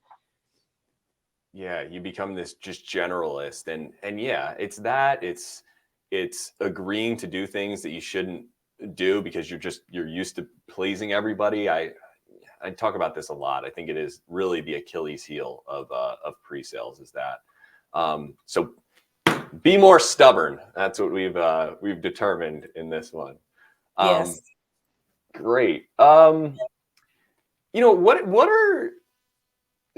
Speaker 1: Yeah, you become this just generalist, and yeah, it's agreeing to do things that you shouldn't do because you're used to pleasing everybody. I talk about this a lot. I think it is really the Achilles heel of pre-sales is that. So be more stubborn. That's what we've determined in this one.
Speaker 2: Yes.
Speaker 1: Great. what are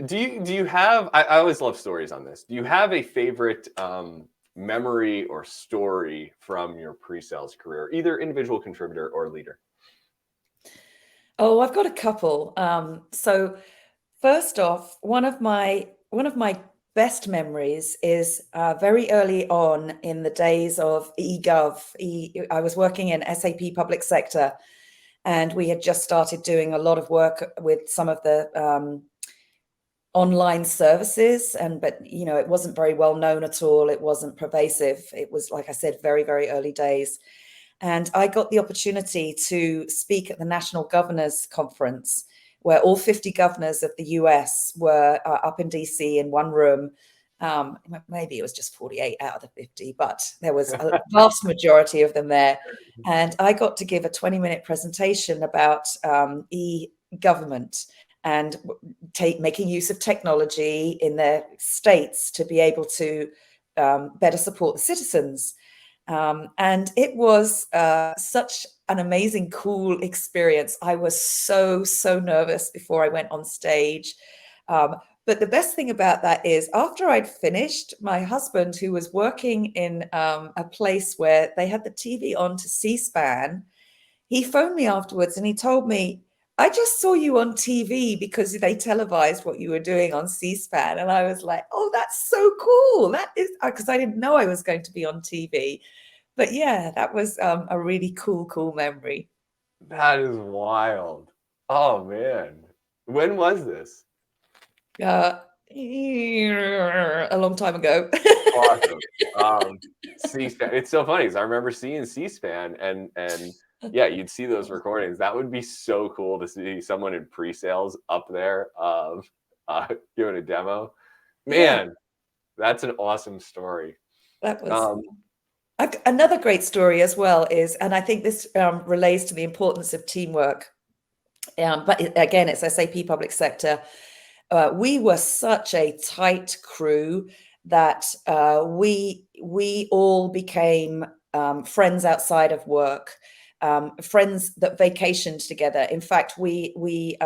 Speaker 1: do you have? I always love stories on this. Do you have a favorite memory or story from your pre-sales career, either individual contributor or leader?
Speaker 2: Oh, I've got a couple. So first off, one of my best memories is very early on in the days of eGov. I was working in SAP public sector, and we had just started doing a lot of work with some of the online services, but it wasn't very well known at all. It wasn't pervasive. It was, like I said, very, very early days. And I got the opportunity to speak at the National Governors Conference, where all 50 governors of the US were up in DC in one room. Maybe it was just 48 out of the 50, but there was a vast majority of them there. And I got to give a 20-minute presentation about e-government and making use of technology in their states to be able to better support the citizens. And it was such an amazing, cool experience. I was so nervous before I went on stage. But the best thing about that is after I'd finished, my husband, who was working in a place where they had the TV on to C-SPAN, he phoned me afterwards and he told me, I just saw you on TV because they televised what you were doing on C-SPAN. And I was like, oh, that's so cool. That is, because I didn't know I was going to be on TV. But yeah, that was a really cool memory.
Speaker 1: That is wild. Oh man. When was this?
Speaker 2: A long time ago.
Speaker 1: Awesome. C-SPAN. It's so funny because I remember seeing C-SPAN and yeah, you'd see those recordings. That would be so cool to see someone in pre-sales up there doing a demo. Man, yeah. That's an awesome story.
Speaker 2: That was another great story as well is, and I think this relates to the importance of teamwork. But again, it's SAP public sector. We were such a tight crew that we all became friends outside of work, friends that vacationed together. In fact, we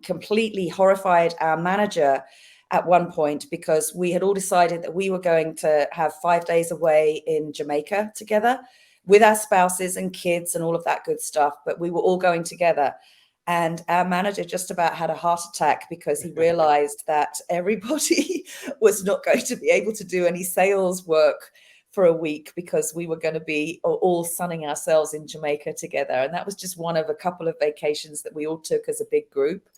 Speaker 2: completely horrified our manager at one point because we had all decided that we were going to have 5 days away in Jamaica together with our spouses and kids and all of that good stuff. But we were all going together. And our manager just about had a heart attack because he realized that everybody was not going to be able to do any sales work for a week because we were going to be all sunning ourselves in Jamaica together. And that was just one of a couple of vacations that we all took as a big group.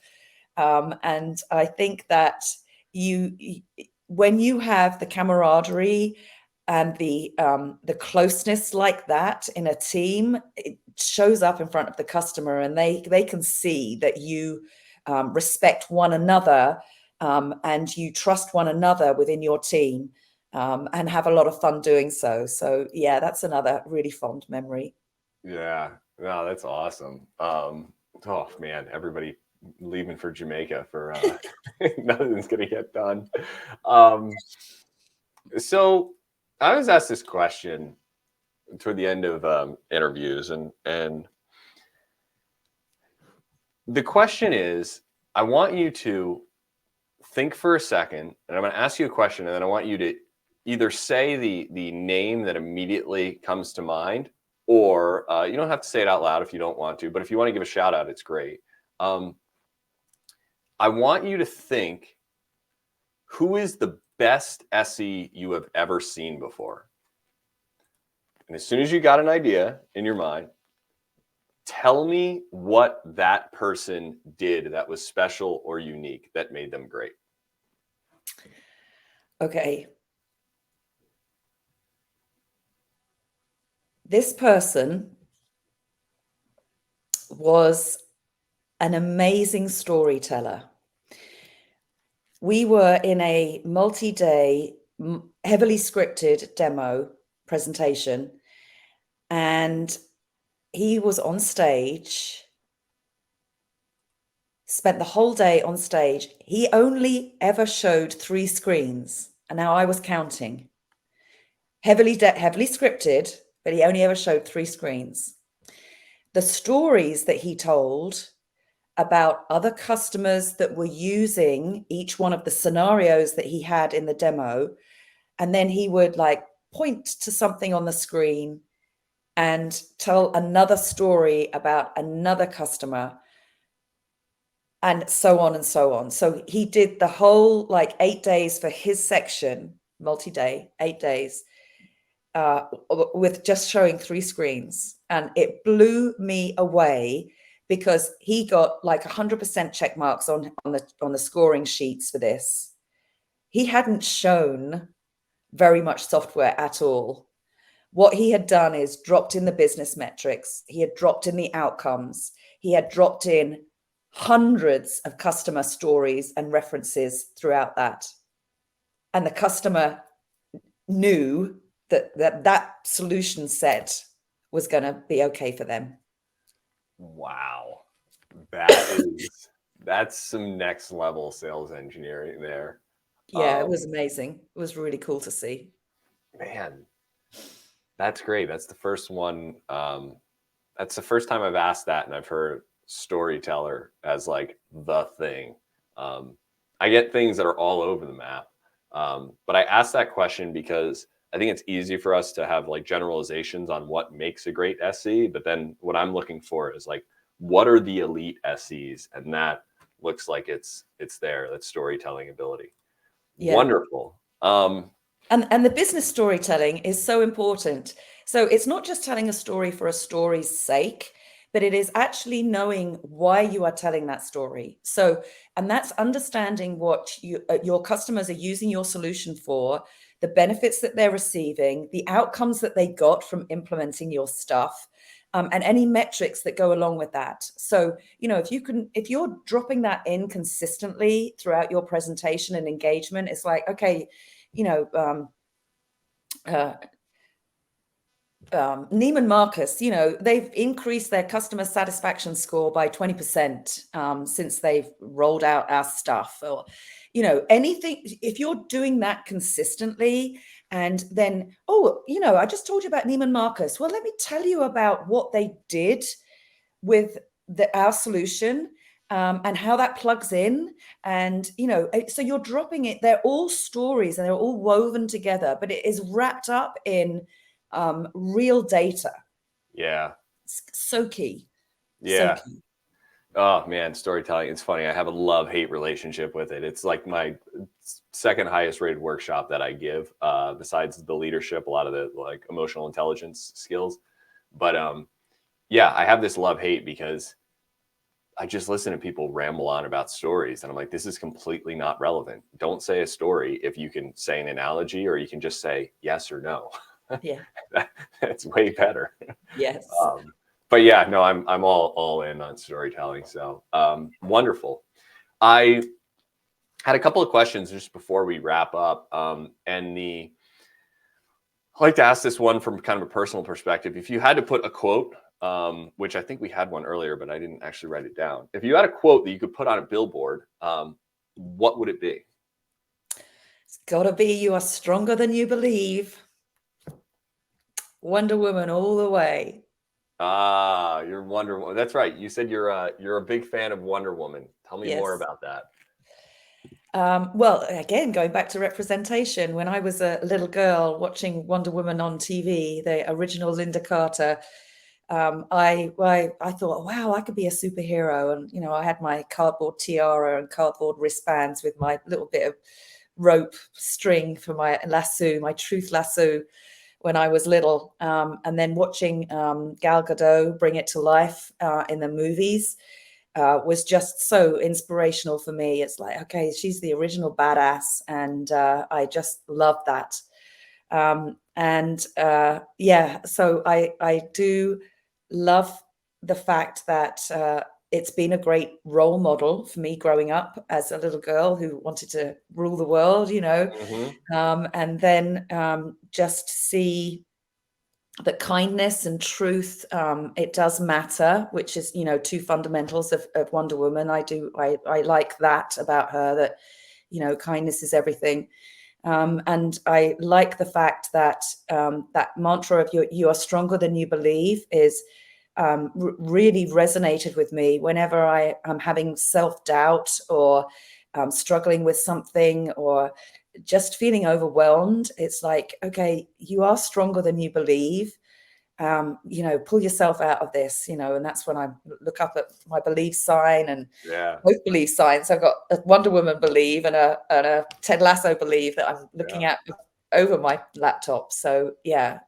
Speaker 2: And I think that when you have the camaraderie and the closeness like that in a team, it shows up in front of the customer, and they can see that you respect one another and you trust one another within your team, and have a lot of fun doing so. So yeah, that's another really fond memory.
Speaker 1: Yeah, no, that's awesome. Oh man, everybody leaving for Jamaica for nothing's gonna get done. So I was asked this question toward the end of interviews, and the question is, I want you to think for a second, and I'm going to ask you a question, and then I want you to either say the name that immediately comes to mind, or you don't have to say it out loud if you don't want to, but if you want to give a shout out, it's great. I want you to think, who is the best SE you have ever seen before? And as soon as you got an idea in your mind, tell me what that person did that was special or unique that made them great.
Speaker 2: Okay. This person was an amazing storyteller. We were in a multi-day, heavily scripted demo presentation, and he was on stage, spent the whole day on stage. He only ever showed 3 screens, and now I was counting. Heavily scripted, but he only ever showed 3 screens. The stories that he told about other customers that were using each one of the scenarios that he had in the demo. And then he would like point to something on the screen and tell another story about another customer, and so on and so on. So he did the whole like 8 days for his section, multi-day, 8 days, with just showing 3 screens. And it blew me away because he got like 100% check marks on the scoring sheets for this. He hadn't shown very much software at all. What he had done is dropped in the business metrics. He had dropped in the outcomes. He had dropped in hundreds of customer stories and references throughout that. And the customer knew that solution set was going to be okay for them.
Speaker 1: Wow. That's some next level sales engineering there.
Speaker 2: Yeah, it was amazing. It was really cool to see.
Speaker 1: Man, that's great. That's the first one. That's the first time I've asked that, and I've heard storyteller as like the thing. I get things that are all over the map. But I asked that question because I think it's easy for us to have like generalizations on what makes a great SE. But then what I'm looking for is like, what are the elite SEs? And that looks like it's there. That storytelling ability. Yeah. Wonderful.
Speaker 2: And the business storytelling is so important. So it's not just telling a story for a story's sake, but it is actually knowing why you are telling that story. So, and that's understanding what your customers are using your solution for, the benefits that they're receiving, the outcomes that they got from implementing your stuff, and any metrics that go along with that. So, if you're dropping that in consistently throughout your presentation and engagement, it's like, okay, Neiman Marcus, they've increased their customer satisfaction score by 20% since they've rolled out our stuff. Or, anything, if you're doing that consistently, and then, I just told you about Neiman Marcus. Well, let me tell you about what they did with our solution. And how that plugs in, and so you're dropping it. They're all stories and they're all woven together, but it is wrapped up in real data.
Speaker 1: Yeah,
Speaker 2: it's so key.
Speaker 1: Yeah.
Speaker 2: So key.
Speaker 1: Oh man, storytelling. It's funny. I have a love-hate relationship with it. It's like my second highest rated workshop that I give, besides the leadership, a lot of the like emotional intelligence skills. But yeah, I have this love-hate because I just listen to people ramble on about stories, and I'm like, this is completely not relevant. Don't say a story if you can say an analogy, or you can just say yes or no.
Speaker 2: Yeah.
Speaker 1: That's way better.
Speaker 2: Yes.
Speaker 1: But yeah, no, I'm all in on storytelling. So wonderful. I had a couple of questions just before we wrap up. And I like to ask this one from kind of a personal perspective. If you had to put a quote, which I think we had one earlier, but I didn't actually write it down. If you had a quote that you could put on a billboard, what would it be?
Speaker 2: It's gotta be, you are stronger than you believe. Wonder Woman all the way.
Speaker 1: Ah, you're Wonder Woman. That's right. You said you're a big fan of Wonder Woman. Tell me more about that.
Speaker 2: Well, again, going back to representation, when I was a little girl watching Wonder Woman on TV, the original Linda Carter, I thought, wow, I could be a superhero. And, I had my cardboard tiara and cardboard wristbands with my little bit of rope string for my lasso, my truth lasso, when I was little. And then watching Gal Gadot bring it to life in the movies was just so inspirational for me. It's like, okay, she's the original badass. And I just love that. Yeah, so I do love the fact that it's been a great role model for me growing up as a little girl who wanted to rule the world,
Speaker 1: Mm-hmm.
Speaker 2: And then just see that kindness and truth, it does matter, which is, two fundamentals of Wonder Woman. I like that about her, that, kindness is everything. And I like the fact that that mantra of you are stronger than you believe is really resonated with me whenever I am having self-doubt or struggling with something or just feeling overwhelmed. It's like, okay, you are stronger than you believe. Pull yourself out of this, and that's when I look up at my belief sign and both belief signs. I've got a Wonder Woman believe and a Ted Lasso believe that I'm looking at over my laptop. So yeah,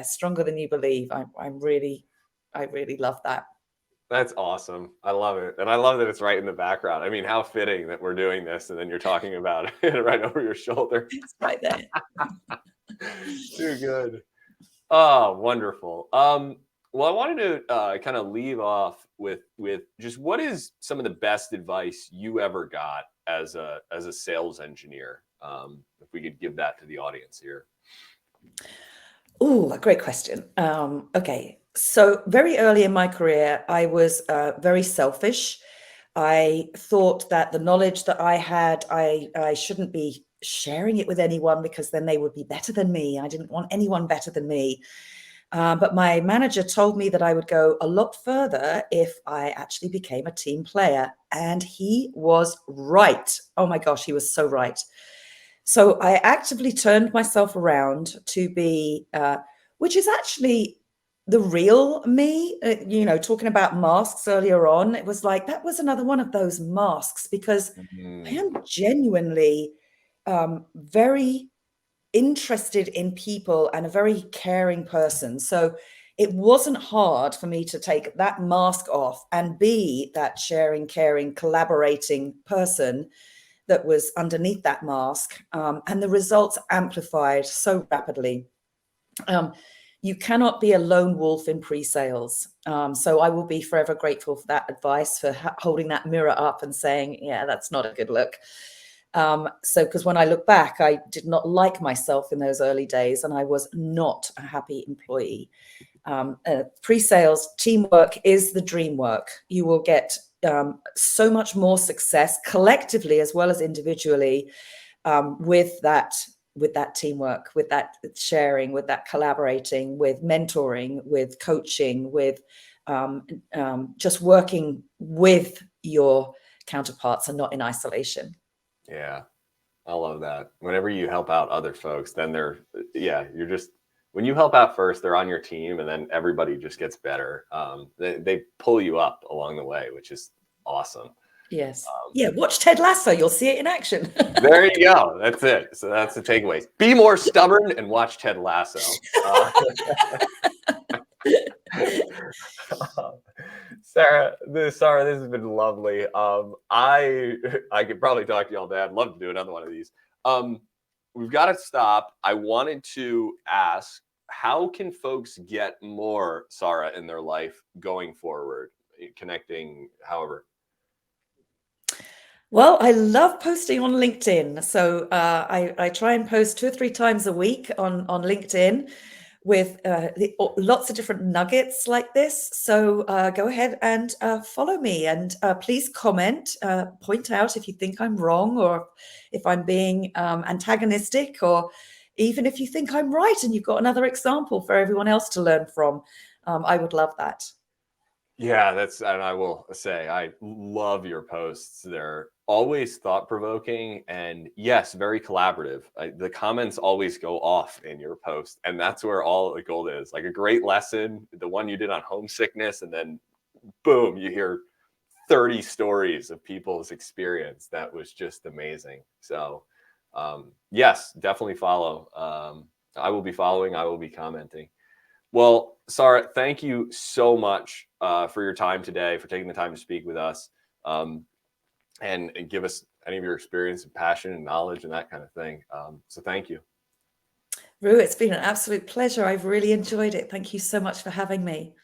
Speaker 2: stronger than you believe. I really love that.
Speaker 1: That's awesome. I love it. And I love that it's right in the background. I mean, how fitting that we're doing this and then you're talking about it right over your shoulder.
Speaker 2: It's right there.
Speaker 1: Too good. Oh, wonderful. Well, I wanted to kind of leave off with just what is some of the best advice you ever got as a sales engineer? If we could give that to the audience here.
Speaker 2: Oh, a great question. Okay. So very early in my career, I was very selfish. I thought that the knowledge that I had, I shouldn't be sharing it with anyone because then they would be better than me. I didn't want anyone better than me. But my manager told me that I would go a lot further if I actually became a team player. And he was right. Oh my gosh, he was so right. So I actively turned myself around to be, which is actually the real me. Talking about masks earlier on, it was like, that was another one of those masks because I am genuinely very interested in people and a very caring person. So it wasn't hard for me to take that mask off and be that sharing, caring, collaborating person that was underneath that mask. And the results amplified so rapidly. You cannot be a lone wolf in pre-sales. So I will be forever grateful for that advice, for holding that mirror up and saying, yeah, that's not a good look. Because when I look back, I did not like myself in those early days, and I was not a happy employee. Pre-sales teamwork is the dream work. You will get so much more success collectively as well as individually with that teamwork, with that sharing, with that collaborating, with mentoring, with coaching, with just working with your counterparts and not in isolation.
Speaker 1: Yeah, I love that. Whenever you help out other folks, then you're just, when you help out first, they're on your team and then everybody just gets better. They pull you up along the way, which is awesome.
Speaker 2: Yes. Watch Ted Lasso. You'll see it in action.
Speaker 1: There you go. That's it. So that's the takeaways. Be more stubborn and watch Ted Lasso. Sara, this has been lovely. I could probably talk to you all day. I'd love to do another one of these. We've got to stop. I wanted to ask, how can folks get more Sara in their life going forward, connecting however?
Speaker 2: Well, I love posting on LinkedIn. So I try and post 2 or 3 times a week on LinkedIn with lots of different nuggets like this. So go ahead and follow me, and please comment, point out if you think I'm wrong or if I'm being antagonistic, or even if you think I'm right and you've got another example for everyone else to learn from. I would love that.
Speaker 1: Yeah, and I will say, I love your posts. They're always thought-provoking and yes, very collaborative. The comments always go off in your post, and that's where all the gold is. Like a great lesson, the one you did on homesickness, and then boom, you hear 30 stories of people's experience. That was just amazing. So yes, definitely follow. I will be following, I will be commenting. Well, Sara, thank you so much for your time today, for taking the time to speak with us and give us any of your experience and passion and knowledge and that kind of thing. So thank you.
Speaker 2: Rue, it's been an absolute pleasure. I've really enjoyed it. Thank you so much for having me.